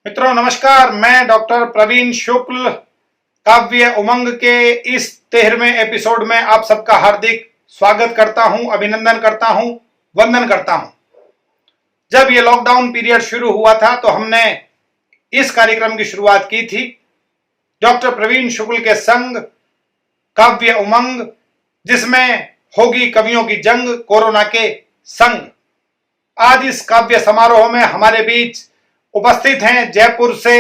मित्रों नमस्कार। मैं डॉक्टर प्रवीण शुक्ल काव्य उमंग के इस 13वें एपिसोड में आप सबका हार्दिक स्वागत करता हूं, अभिनंदन करता हूं, वंदन करता हूं। जब ये लॉकडाउन पीरियड शुरू हुआ था तो हमने इस कार्यक्रम की शुरुआत की थी डॉक्टर प्रवीण शुक्ल के संग काव्य उमंग, जिसमें होगी कवियों की जंग कोरोना के संग। आज इस काव्य समारोह में हमारे बीच उपस्थित हैं जयपुर से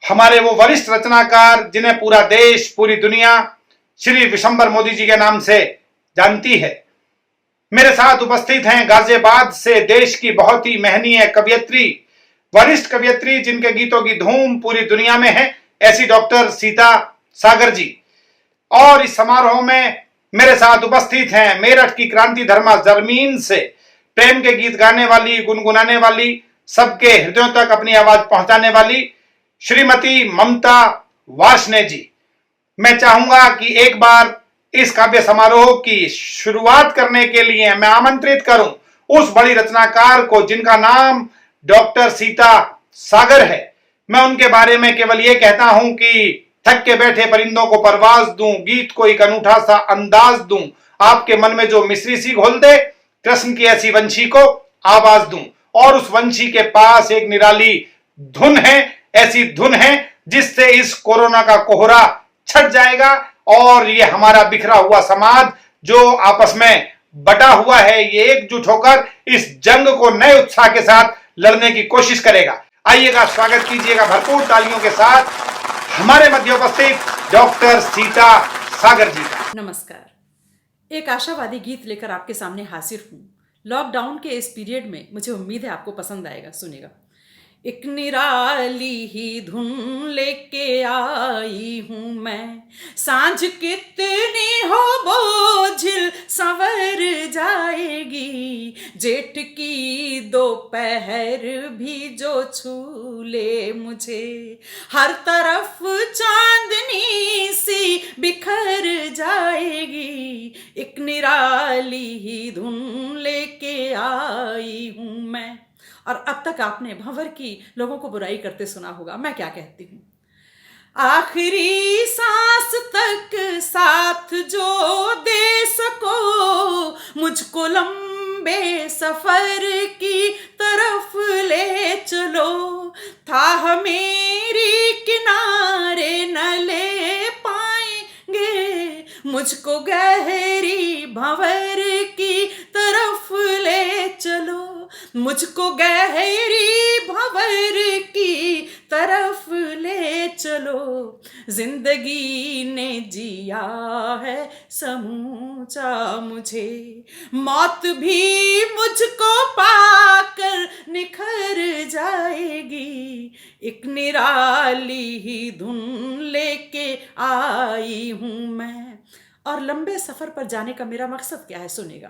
हमारे वो वरिष्ठ रचनाकार जिन्हें पूरा देश, पूरी दुनिया श्री विशंबर मोदी जी के नाम से जानती है। मेरे साथ उपस्थित हैं गाजियाबाद से देश की बहुत ही महनीय कवियत्री, वरिष्ठ कवियत्री जिनके गीतों की धूम पूरी दुनिया में है, ऐसी डॉक्टर सीता सागर जी। और इस समारोह में मेरे साथ उपस्थित हैं मेरठ की क्रांति धर्मा जरमीन से प्रेम के गीत गाने वाली, गुनगुनाने वाली, सबके हृदयों तक अपनी आवाज पहुंचाने वाली श्रीमती ममता वार्ष्णेय जी। मैं चाहूंगा कि एक बार इस काव्य समारोह की शुरुआत करने के लिए मैं आमंत्रित करूं उस बड़ी रचनाकार को जिनका नाम डॉक्टर सीता सागर है। मैं उनके बारे में केवल ये कहता हूं कि थक के बैठे परिंदों को परवाज दूं, गीत को एक अनूठा सा अंदाज दूं, आपके मन में जो मिश्री सी घोल दे, कृष्ण की ऐसी वंशी को आवाज दूं। और उस वंशी के पास एक निराली धुन है, ऐसी धुन है जिससे इस कोरोना का कोहरा छट जाएगा और ये हमारा बिखरा हुआ समाज जो आपस में बटा हुआ है, ये एकजुट होकर इस जंग को नए उत्साह के साथ लड़ने की कोशिश करेगा। आइएगा, स्वागत कीजिएगा भरपूर तालियों के साथ हमारे मध्य उपस्थित डॉक्टर सीता सागर जी का। नमस्कार। एक आशावादी गीत लेकर आपके सामने हाजिर हूँ। लॉकडाउन के इस पीरियड में मुझे उम्मीद है आपको पसंद आएगा। सुनिएगा। एक निराली ही धुन लेके आई हूँ मैं, सांझ कितनी हो बोझिल संवर जाएगी, जेठ की दोपहर भी जो छू ले मुझे, हर तरफ चांदनी सी बिखर जाएगी। एक निराली ही धुन लेके आई हूँ मैं। और अब तक आपने भंवर की लोगों को बुराई करते सुना होगा। मैं क्या कहती हूँ, आखिरी सांस तक साथ जो दे सको, मुझको लंबे सफर की तरफ ले चलो, था मेरी किनारे न ले पाएंगे, मुझको गहरी भंवर की तरफ ले चलो, मुझको गहरी भंवर की तरफ ले चलो। जिंदगी ने जिया है समूचा मुझे, मौत भी मुझको पाकर निखर जाएगी। एक निराली ही धुन लेके आई हूँ मैं। और लंबे सफर पर जाने का मेरा मकसद क्या है, सुनेगा।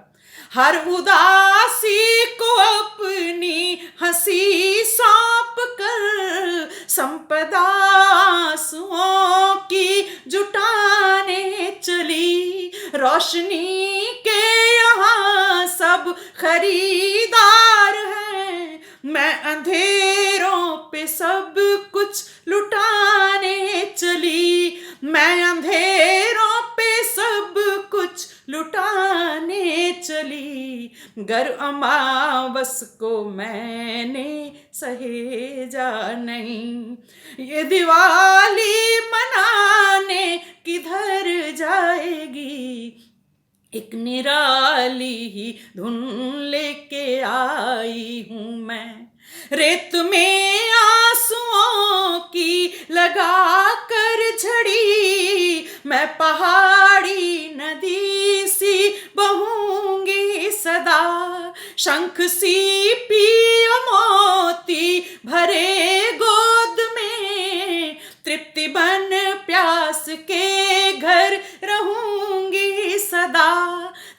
हर उदासी को अपनी हंसी सौंप कर, संपदा आंसुओं की जुटाने चली, रोशनी के यहाँ सब खरीदार हैं, मैं अंधेरों पे सब कुछ लुटाने चली, मैं अंधेरों पे सब कुछ लुटाने चली। गर अमावस को मैंने सहेजा नहीं, ये दिवाली मनाने किधर जाएगी। एक निराली ही धुन लेके आई हूँ मैं, रेत में आंसुओं की लगा कर झड़ी, मैं पहाड़ी नदी सी बहूंगी सदा, शंख सी पियो मोती भरे गोद में, तृप्ति बन प्यास के घर रहूंगी सदा,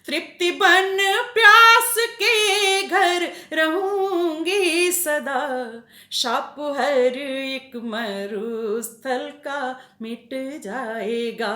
तृप्ति बन प्यास के घर रहूंगी सदा। शाप हर एक मरुस्थल का मिट जाएगा,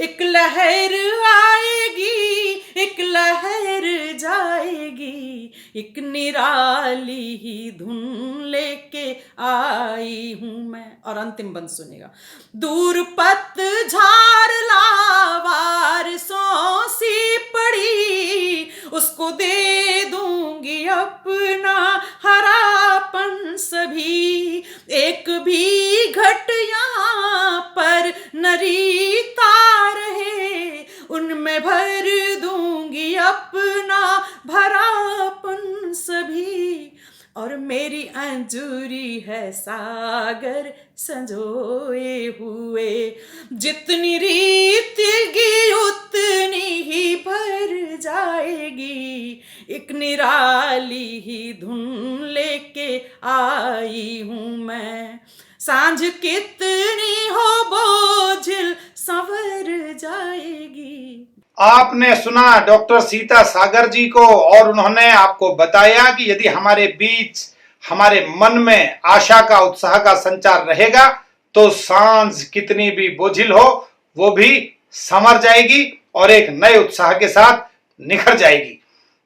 एक लहर आएगी, एक लहर जाएगी, एक निराली ही धुन लेके आई हूं मैं। और अंतिम बंद सुनेगा। दूर पतझड़ लावार सी पड़ी, उसको दे दूंगी अपना हरापन सभी। एक भी घट यहाँ पर नरीता रहे, उनमें भर दूंगी अपना भरापन सभी। और मेरी अंजूरी है सागर संजोए हुए, जितनी रीत की उतनी ही भर जाएगी। एक निराली ही धुन लेके आई हूं मैं, सांझ कितनी हो बोझिल संवर जाएगी। आपने सुना डॉक्टर सीता सागर जी को, और उन्होंने आपको बताया कि यदि हमारे बीच, हमारे मन में आशा का, उत्साह का संचार रहेगा तो सांझ कितनी भी बोझिल हो वो भी संवर जाएगी और एक नए उत्साह के साथ निखर जाएगी।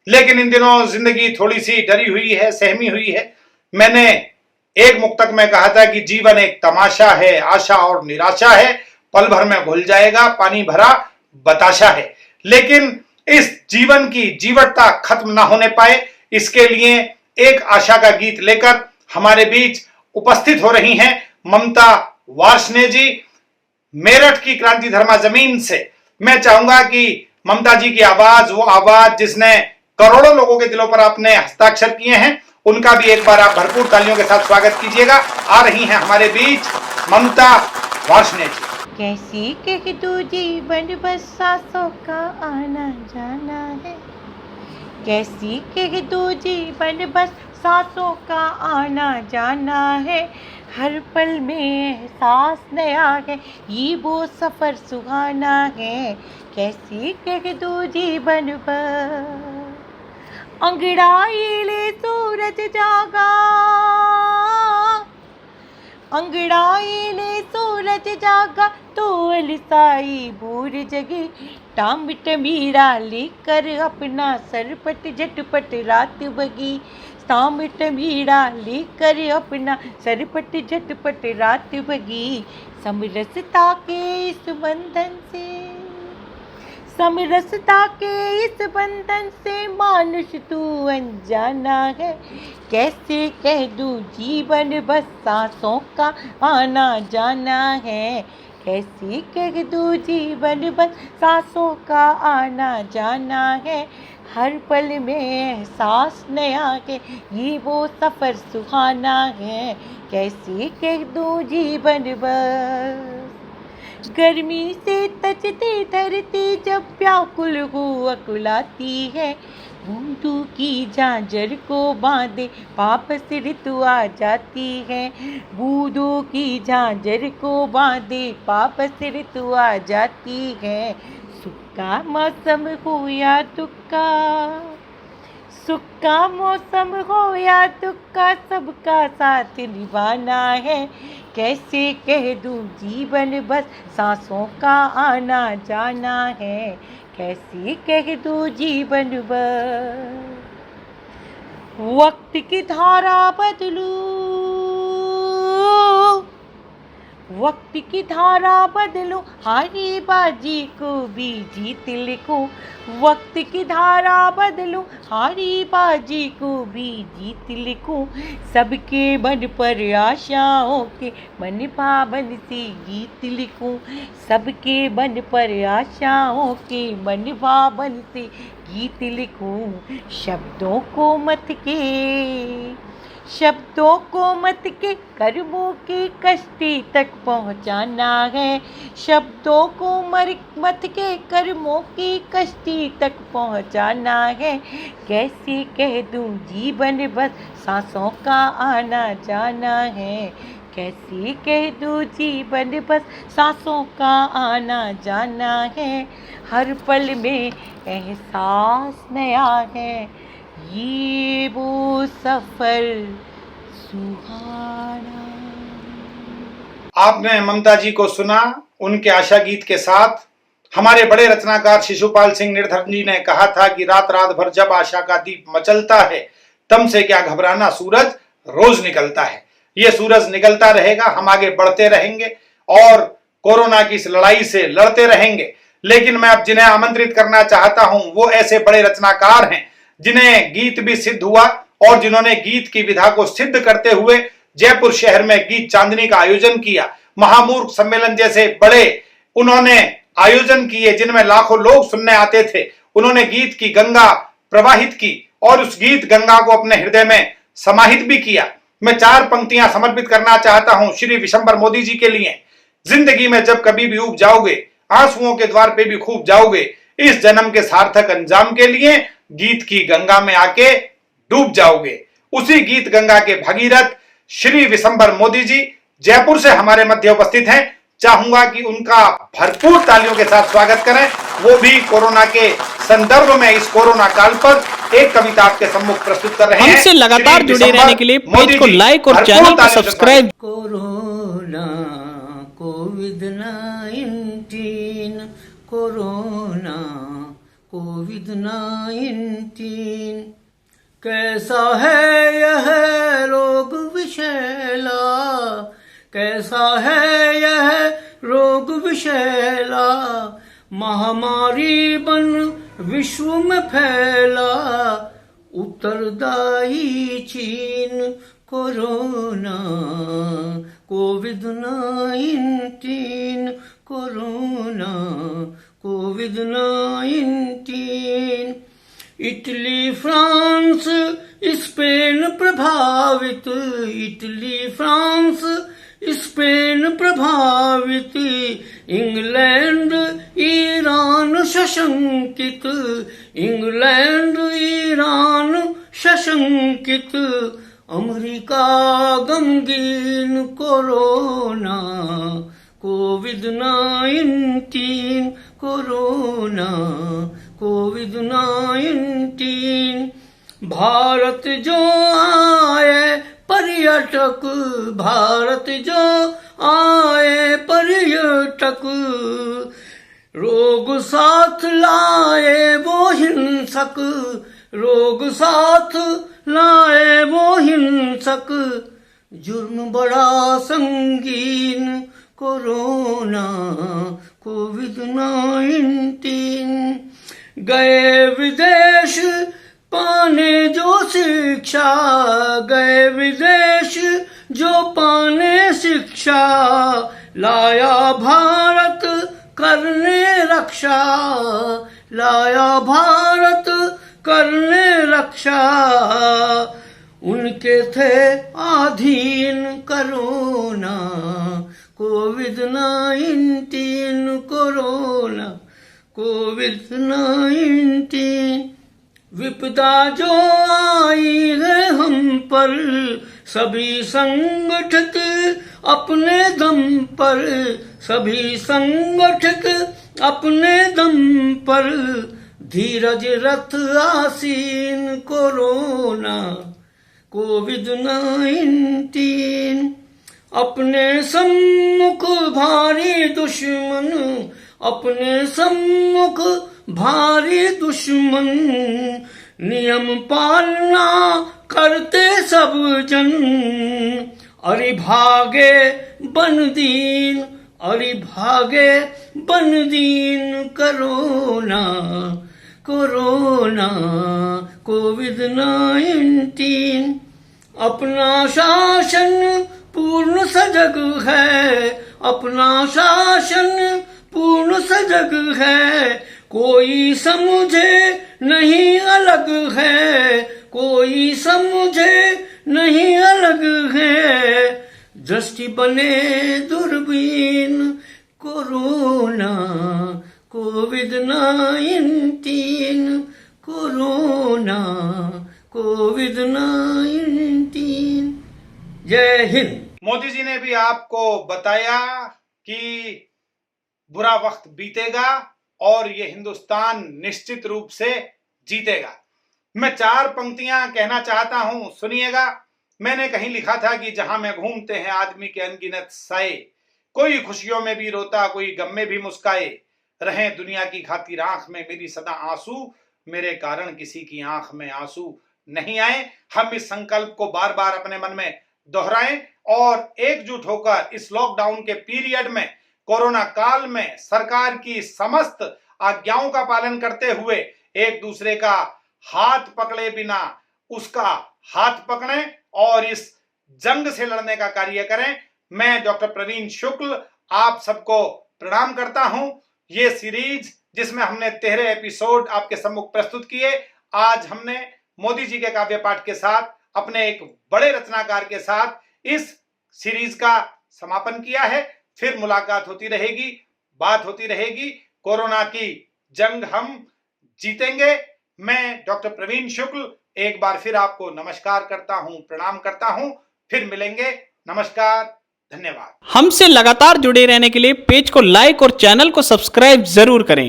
लेकिन इन दिनों जिंदगी थोड़ी सी डरी हुई है, सहमी हुई है। मैंने एक मुक्तक में कहा था कि जीवन एक तमाशा है, आशा और निराशा है, पल भर में भूल जाएगा, पानी भरा बताशा है। लेकिन इस जीवन की जीवटता खत्म ना होने पाए, इसके लिए एक आशा का गीत लेकर हमारे बीच उपस्थित हो रही हैं ममता वार्ष्णेय जी, मेरठ की क्रांति धर्मा जमीन से। मैं चाहूंगा कि ममता जी की आवाज, वो आवाज जिसने करोड़ों लोगों के दिलों पर आपने हस्ताक्षर किए हैं, उनका भी एक बार आप भरपूर तालियों के साथ स्वागत कीजिएगा। आ रही हैं हमारे बीच ममता वार्ष्णेय जी। कैसी कह दो जीवन बस सांसों का आना जाना है, कैसी कह दो जीवन बस सांसों का आना जाना है। हर पल में एहसास नया है, ये वो सफ़र सुहाना है। कैसी कह दो जीवन बस, अंगड़ाई ले सूरज जागा, अंगड़ाई ले सूरज जागा तो अलसाई भूर जगी। टामिट मीरा लेकर अपना सरपट झटपट रात बगी, टामिट मीरा लेकर अपना सरपट झटपट रात बगी। समरसता के इस बंधन से, समरसता के इस बंधन से मानुष तू अनजाना है। कैसे कह दूँ जीवन बस सांसों का आना जाना है, कैसे कह दूँ जीवन बस सांसों का आना जाना है। हर पल में एहसास नया है, ये वो सफ़र सुहाना है। कैसे कह दूँ जीवन बस, गर्मी से तजती धरती जब व्याकुल हो अकुलाती है। बूंदों की झांझर को बांधे वापस ऋतु आ जाती है, बूंदों की झांझर को बांधे वापस ऋतु आ जाती है। सुख का मौसम हो या दुख का, सुख का मौसम हो या दुख का, सबका साथ निभाना है। कैसे कह दूँ जीवन बस सांसों का आना जाना है, कैसे कह दूँ जीवन बस। वक्त की धारा बदलूं, वक्त की धारा बदलूं, हारी बाजी को भी जीत लिखूं। वक्त की धारा बदलूं, हारी बाजी को भी जीत लिखूं। सबके मन पर आशाओं के मन पावन से गीत लिखूं। सबके मन पर आशाओं के मन पावन से गीत लिखूं। शब्दों को मत के, शब्दों को मत के कर्मों की कश्ती तक पहुंचाना है। शब्दों को मत के कर्मों की कश्ती तक पहुंचाना है। कैसे कह दूं जीवन बस सांसों का आना जाना है, कैसे कह दूं जीवन बस सांसों का आना जाना है। हर पल में एहसास नया है, ये वो सफर सुहाना। आपने ममता जी को सुना उनके आशा गीत के साथ। हमारे बड़े रचनाकार शिशुपाल सिंह निर्धन जी ने कहा था कि रात रात भर जब आशा का दीप मचलता है दम से क्या घबराना, सूरज रोज निकलता है, ये सूरज निकलता रहेगा, हम आगे बढ़ते रहेंगे और कोरोना की इस लड़ाई से लड़ते रहेंगे। लेकिन मैं अब जिन्हें आमंत्रित करना चाहता हूं वो ऐसे बड़े रचनाकार हैं जिन्हें गीत भी सिद्ध हुआ और जिन्होंने गीत की विधा को सिद्ध करते हुए जयपुर शहर में गीत चांदनी का आयोजन किया, महामूर्ख सम्मेलन जैसे बड़े उन्होंने आयोजन किए जिनमें लाखों लोग सुनने आते थे। उन्होंने गीत की गंगा प्रवाहित की और उस गीत गंगा को अपने हृदय में समाहित भी किया। मैं 4 पंक्तियां समर्पित करना चाहता हूं श्री विशंबर मोदी जी के लिए। जिंदगी में जब कभी भी ऊब जाओगे, आंसुओं के द्वार पे भी खूब जाओगे, इस जन्म के सार्थक अंजाम के लिए गीत की गंगा में आके डूब जाओगे। उसी गीत गंगा के भगीरथ श्री विशंबर मोदी जी जयपुर से हमारे मध्य उपस्थित हैं। चाहूंगा कि उनका भरपूर तालियों के साथ स्वागत करें, वो भी कोरोना के संदर्भ में इस कोरोना काल पर एक कविता आपके सम्मुख प्रस्तुत कर रहे हैं। हमसे लगातार जुड़े रहने के लिए पेज को लाइक और चैनल को सब्सक्राइब। कोरोना कोविड-19, कोरोना कोविड-19, कैसा है यह रोग विषैला, कैसा है यह रोग विषैला, महामारी बन विश्व में फैला, उत्तरदायी चीन कोरोना कोविड-19, कोरोना कोविड-19, इटली फ्रांस स्पेन प्रभावित, इटली फ्रांस स्पेन प्रभावित, England Iran सशंकित, England Iran सशंकित, America गमगीन कोरोना कोविड-19, कोरोना कोविड-19, भारत जो आए पर्यटक, भारत जो आए पर्यटक, रोग साथ लाए वो हिंसक, रोग साथ लाए वो हिंसक, जुर्म बड़ा संगीन कोरोना कोविड-19, गए विदेश पाने जो शिक्षा, गए विदेश जो पाने शिक्षा, लाया भारत करने रक्षा, लाया भारत करने रक्षा, उनके थे अधीन कोरोना कोविड-19, कोरोना कोविड-19, विपदा जो आई है हम पर, सभी संगठित अपने दम पर, सभी संगठित अपने दम पर, धीरज रथ आसीन कोरोना कोविड-19, अपने सम्मुख भारी दुश्मन, अपने सम्मुख भारी दुश्मन, नियम पालना करते सब जन, अरे भागे बनदीन, अरे भागे बनदीन कोरोना कोरोना कोविड-19, अपना शासन पूर्ण सजग है, अपना शासन पूर्ण सजग है, कोई समझे नहीं अलग है, कोई समझे नहीं अलग है, दृष्टि बने दूरबीन कोरोना कोविड-19, कोरोना कोविड-19। जय हिंद। मोदी जी ने भी आपको बताया कि बुरा वक्त बीतेगा और ये हिंदुस्तान निश्चित रूप से जीतेगा। मैं 4 पंक्तियां कहना चाहता हूं, सुनिएगा। मैंने कहीं लिखा था कि जहां में घूमते हैं आदमी के अनगिनत साए, कोई खुशियों में भी रोता, कोई गम में भी मुस्काए, रहें दुनिया की खातिर आंख में मेरी सदा आंसू, मेरे कारण किसी की आंख में आंसू नहीं आए। हम इस संकल्प को बार बार अपने मन में दोहराएं और एकजुट होकर इस लॉकडाउन के पीरियड में, कोरोना काल में सरकार की समस्त आज्ञाओं का पालन करते हुए एक दूसरे का हाथ पकड़े बिना उसका हाथ पकड़ें और इस जंग से लड़ने का कार्य करें। मैं डॉक्टर प्रवीण शुक्ल आप सबको प्रणाम करता हूं। ये सीरीज जिसमें हमने 13 एपिसोड आपके सम्मुख प्रस्तुत किए, आज हमने मोदी जी के काव्य पाठ के साथ अपने एक बड़े रचनाकार के साथ इस सीरीज का समापन किया है। फिर मुलाकात होती रहेगी, बात होती रहेगी। कोरोना की जंग हम जीतेंगे। मैं डॉक्टर प्रवीण शुक्ल एक बार फिर आपको नमस्कार करता हूं, प्रणाम करता हूं। फिर मिलेंगे। नमस्कार, धन्यवाद। हमसे लगातार जुड़े रहने के लिए पेज को लाइक और चैनल को सब्सक्राइब जरूर करें।